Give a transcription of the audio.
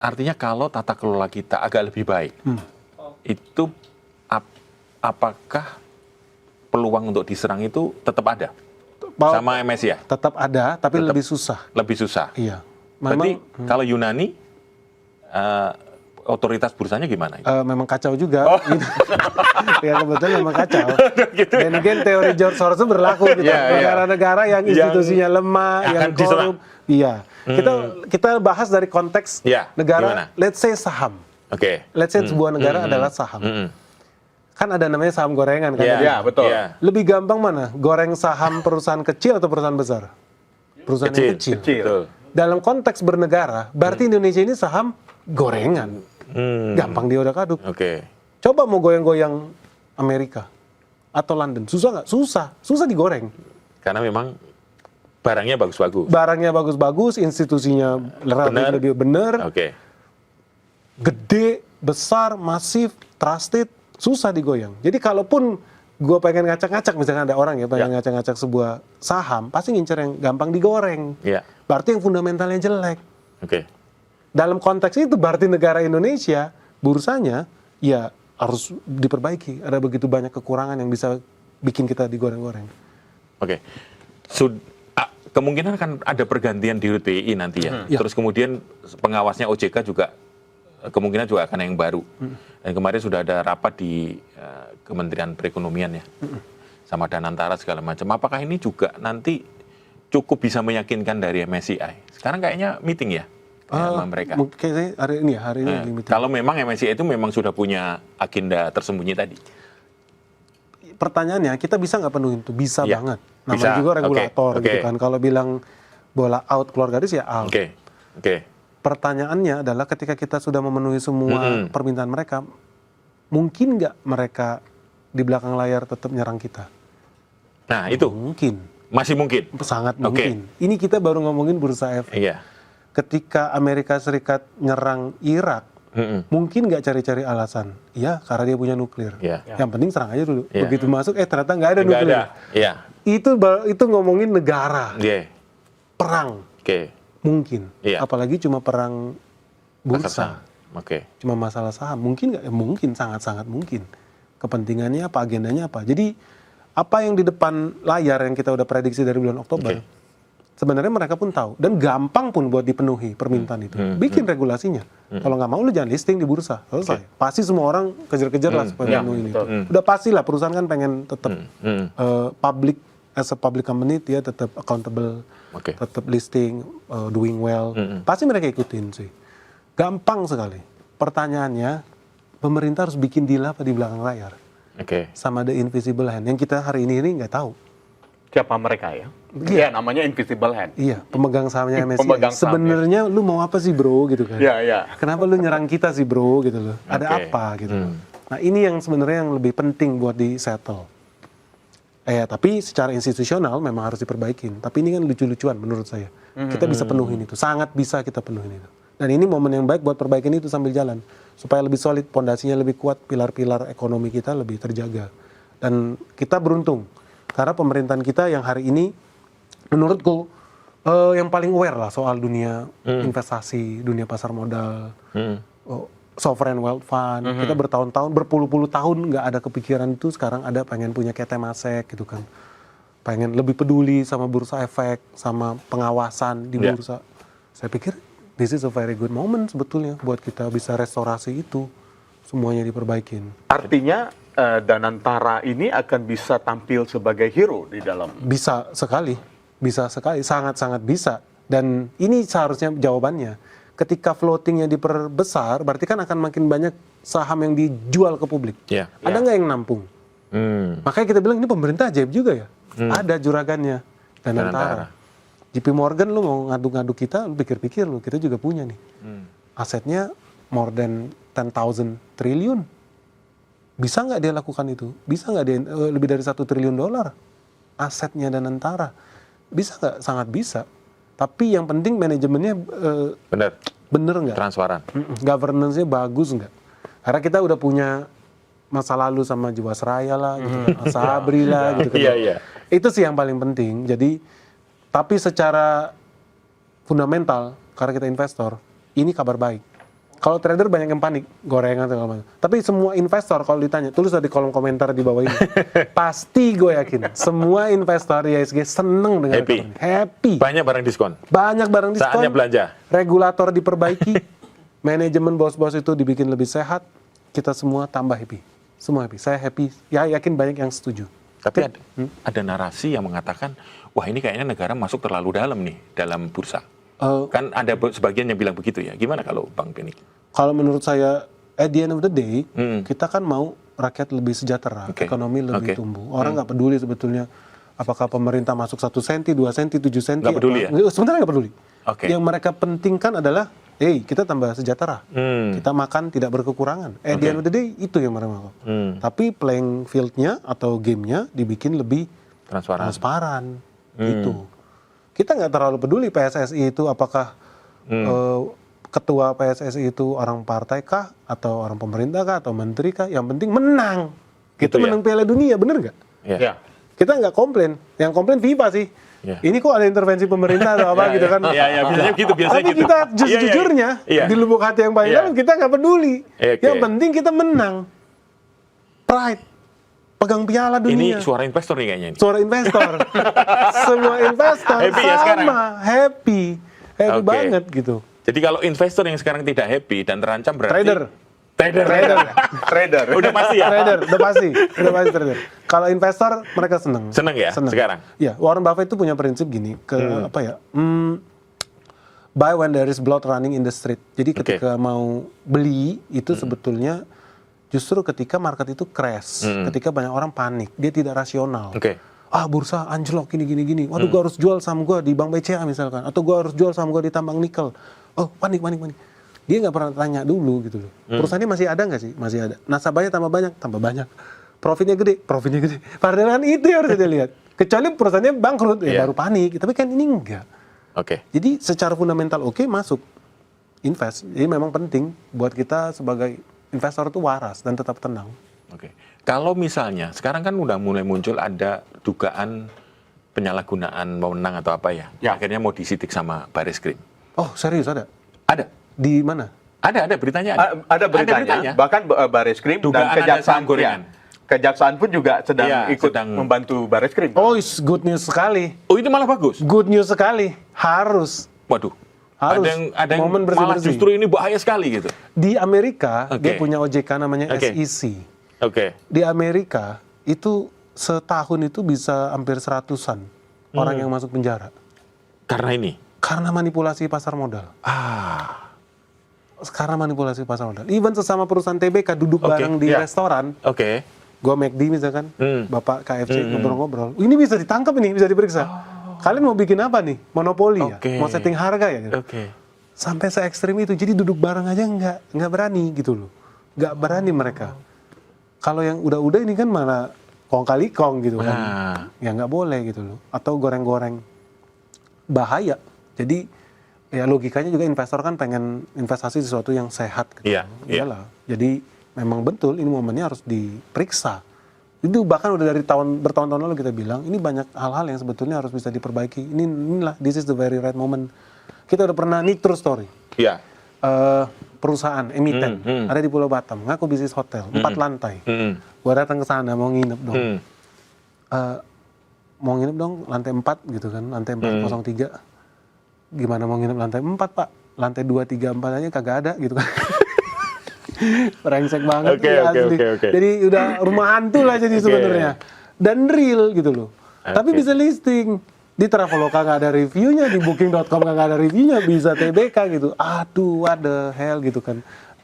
Artinya kalau tata kelola kita agak lebih baik, itu apakah peluang untuk diserang itu tetap ada? Sama MSI ya? Tetap ada, tapi Tetap lebih susah. Lebih susah. Iya. Berarti kalau Yunani, otoritas bursanya gimana? Memang kacau juga. Gitu. Ya kebetulan memang kacau. Dan again teori George Soros itu berlaku gitu. Negara-negara yang institusinya lemah, yang korup. Iya. Kita bahas dari konteks negara. Gimana? Let's say saham. Let's say sebuah negara adalah saham. Kan ada namanya saham gorengan kan? Iya, betul. Lebih gampang mana? Goreng saham perusahaan kecil atau perusahaan besar? Perusahaan yang kecil. Betul. Dalam konteks bernegara, berarti Indonesia ini saham gorengan. Gampang diodak-aduk. Coba mau goyang-goyang Amerika atau London, susah nggak? Susah digoreng. Karena memang barangnya bagus-bagus. Barangnya bagus-bagus, institusinya lebih benar, gede, besar, masif, trusted, susah digoyang. Jadi kalaupun gue pengen ngacak-ngacak, misalnya ada orang ya pengen ngacak-ngacak sebuah saham, pasti ngincer yang gampang digoreng. Berarti yang fundamentalnya jelek. Dalam konteks itu berarti negara Indonesia, bursanya ya harus diperbaiki. Ada begitu banyak kekurangan yang bisa bikin kita digoreng-goreng. Kemungkinan kan ada pergantian di RUT BI nanti ya. Terus kemudian pengawasnya OJK juga kemungkinan juga akan yang baru. Dan kemarin sudah ada rapat di Kementerian Perekonomian ya, sama Danantara segala macam. Apakah ini juga nanti cukup bisa meyakinkan dari MSCI? Sekarang kayaknya meeting ya sama mereka. Mungkin hari ini meeting. Kalau memang MSCI itu memang sudah punya agenda tersembunyi tadi. Pertanyaannya, kita bisa nggak penuhin itu? Bisa banget. Namanya juga regulator gitu kan. Kalau bilang bola out keluar garis ya out. Pertanyaannya adalah ketika kita sudah memenuhi semua permintaan mereka, mungkin nggak mereka di belakang layar tetap nyerang kita? Nah itu. Mungkin. Masih mungkin? Sangat mungkin. Ini kita baru ngomongin bursa efek. Ketika Amerika Serikat nyerang Irak, mungkin nggak cari-cari alasan. Iya, karena dia punya nuklir. Yang penting serang aja dulu. Begitu masuk, ternyata nggak ada nuklir. Itu ngomongin negara. Perang. Mungkin. Apalagi cuma perang bursa. Cuma masalah saham. Mungkin nggak? Mungkin, sangat-sangat mungkin. Kepentingannya apa, agendanya apa. Jadi, apa yang di depan layar yang kita udah prediksi dari bulan Oktober, sebenarnya mereka pun tahu. Dan gampang pun buat dipenuhi permintaan itu. Bikin regulasinya. Kalau nggak mau, lu jangan listing di bursa. Selesai. Pasti semua orang kejar-kejar lah supaya penuhin itu. Udah pasti lah, perusahaan kan pengen tetap public, as a public company, dia tetap accountable, tetap listing, doing well. Pasti mereka ikutin sih. Gampang sekali. Pertanyaannya, pemerintah harus bikin deal apa di belakang layar. Sama the invisible hand. Yang kita hari ini nggak tahu. Siapa mereka ya? Iya, namanya invisible hand. Iya, pemegang sahamnya MSCI. Sebenarnya lu mau apa sih bro gitu kan? Kenapa lu nyerang kita sih bro gitu loh? Ada apa gitu. Nah ini yang sebenarnya yang lebih penting buat di settle. Tapi secara institusional memang harus diperbaikin. Tapi ini kan lucu-lucuan menurut saya. Kita bisa penuhin itu, sangat bisa kita penuhin itu. Dan ini momen yang baik buat perbaikin itu sambil jalan. Supaya lebih solid, pondasinya lebih kuat, pilar-pilar ekonomi kita lebih terjaga. Dan kita beruntung. Karena pemerintahan kita yang hari ini, menurutku, yang paling aware lah soal dunia investasi, dunia pasar modal, sovereign wealth fund. Kita bertahun-tahun, berpuluh-puluh tahun nggak ada kepikiran itu, sekarang ada pengen punya kayak Temasek gitu kan. Pengen lebih peduli sama bursa efek, sama pengawasan di bursa. Saya pikir, this is a very good moment sebetulnya buat kita bisa restorasi itu, semuanya diperbaikin. Artinya Danantara ini akan bisa tampil sebagai hero di dalam. Bisa sekali, sangat-sangat bisa. Dan ini seharusnya jawabannya. Ketika floatingnya diperbesar, berarti kan akan makin banyak saham yang dijual ke publik. Ada nggak yang nampung? Makanya kita bilang ini pemerintah ajaib juga ya. Ada juragannya, Danantara. JP Morgan lu mau ngaduk-ngaduk kita, lu pikir-pikir lu, kita juga punya nih. Asetnya more than 10,000 triliun. Bisa nggak dia lakukan itu? Bisa nggak dia lebih dari 1 triliun dolar asetnya Danantara? Bisa nggak? Sangat bisa. Tapi yang penting manajemennya bener nggak? Transparan. Governance-nya bagus nggak? Karena kita udah punya masa lalu sama Jiwasraya lah, gitu kan, Asabri lah, gitu kan. Itu sih yang paling penting. Jadi, tapi secara fundamental, karena kita investor, ini kabar baik. Kalau trader banyak yang panik, gorengan segala macam. Tapi semua investor kalau ditanya, tulis di kolom komentar di bawah ini. Pasti gue yakin, semua investor IHSG seneng dengan happy. Banyak barang diskon. Banyak barang diskon. Saatnya belanja. Regulator diperbaiki, manajemen bos-bos itu dibikin lebih sehat, kita semua tambah happy. Semua happy. Saya happy. Ya yakin banyak yang setuju. Tapi ada narasi yang mengatakan, wah ini kayaknya negara masuk terlalu dalam nih dalam bursa. Kan ada sebagian yang bilang begitu ya. Gimana kalau Bang Benny? Kalau menurut saya, at the end of the day, kita kan mau rakyat lebih sejahtera, ekonomi lebih tumbuh. Orang nggak peduli sebetulnya apakah pemerintah masuk 1 senti, 2 senti, 7 senti. Nggak peduli ya? Sebenarnya nggak peduli. Yang mereka pentingkan adalah, kita tambah sejahtera. Kita makan tidak berkekurangan. At the end of the day, itu yang mereka mau. Tapi playing field-nya atau game-nya dibikin lebih transparan. Gitu. Kita nggak terlalu peduli PSSI itu apakah ketua PSSI itu orang partai kah, atau orang pemerintah kah, atau menteri kah. Yang penting menang. Kita menang Piala Dunia, bener nggak? Ya. Kita nggak komplain. Yang komplain FIFA sih. Ini kok ada intervensi pemerintah atau apa gitu kan. Biasanya gitu. Tapi kita jujurnya, di lubuk hati yang paling dalam, kita nggak peduli. Yang penting kita menang. Pride. Pegang Piala Dunia. Ini suara investor nih kayaknya. Suara investor. Semua investor happy sama. Happy banget gitu. Jadi kalau investor yang sekarang tidak happy dan terancam berarti... Trader. Udah pasti ya? Udah pasti trader. Kalau investor mereka seneng. Seneng ya sekarang? Iya, Warren Buffett itu punya prinsip gini, buy when there is blood running in the street. Jadi ketika mau beli itu sebetulnya justru ketika market itu crash, ketika banyak orang panik, dia tidak rasional. Bursa anjlok gini. Waduh, gue harus jual saham gue di Bank BCA misalkan, atau gue harus jual saham gue di tambang nikel. Panik. Dia nggak pernah tanya dulu gitu loh. Perusahaannya masih ada nggak sih? Masih ada. Nasabahnya tambah banyak. Profitnya gede. Padahal kan itu yang harus dia lihat. Kecuali perusahaannya bangkrut, baru panik. Tapi kan ini enggak. Jadi secara fundamental masuk invest. Jadi memang penting buat kita sebagai investor itu waras dan tetap tenang. Kalau misalnya sekarang kan udah mulai muncul ada dugaan penyalahgunaan wewenang atau apa ya. Akhirnya mau disidik sama Bareskrim. Oh serius ada? Ada. Di mana? Ada beritanya. Ada beritanya. Bahkan Bareskrim dan Kejaksaan Kejaksaan pun juga sedang membantu Bareskrim. Oh, good news sekali. Oh, itu malah bagus. Good news sekali. Harus. Waduh. Harus. Ada yang malah justru ini bahaya sekali gitu. Di Amerika dia punya OJK namanya SEC. Di Amerika itu setahun itu bisa hampir 100-an orang yang masuk penjara. Karena ini? Karena manipulasi pasar modal. Karena manipulasi pasar modal. Even sesama perusahaan TBK duduk bareng di restoran. Gua McD misalkan, Bapak KFC ngobrol-ngobrol. Ini bisa ditangkap ini, bisa diperiksa. Kalian mau bikin apa nih? Monopoli ya? Mau setting harga ya? Gitu. Sampai se-ekstrim itu. Jadi duduk bareng aja nggak berani gitu loh. Nggak berani mereka. Kalau yang udah-udah ini kan malah kong kali kong gitu kan. Ya nggak boleh gitu loh. Atau goreng-goreng. Bahaya. Jadi ya logikanya juga investor kan pengen investasi sesuatu yang sehat gitu. Iyalah. Jadi memang betul ini momennya harus diperiksa. Itu bahkan udah dari bertahun-tahun lalu kita bilang ini banyak hal-hal yang sebetulnya harus bisa diperbaiki. Inilah this is the very right moment. Kita udah pernah nih true story. Perusahaan emiten ada di Pulau Batam, ngaku bisnis hotel 4 lantai. Gua datang ke sana mau nginep dong. Mau nginep dong lantai 4 gitu kan, lantai 403. Gimana mau nginep lantai 4, Pak? Lantai 2, 3, 4 aja kagak ada gitu kan. Brengsek banget asli. Jadi udah rumah hantu lah jadi sebenarnya. Dan real gitu loh. Tapi bisa listing. Di Traveloka nggak ada reviewnya, di Booking.com nggak ada reviewnya, bisa TBK gitu. Aduh, what the hell gitu kan.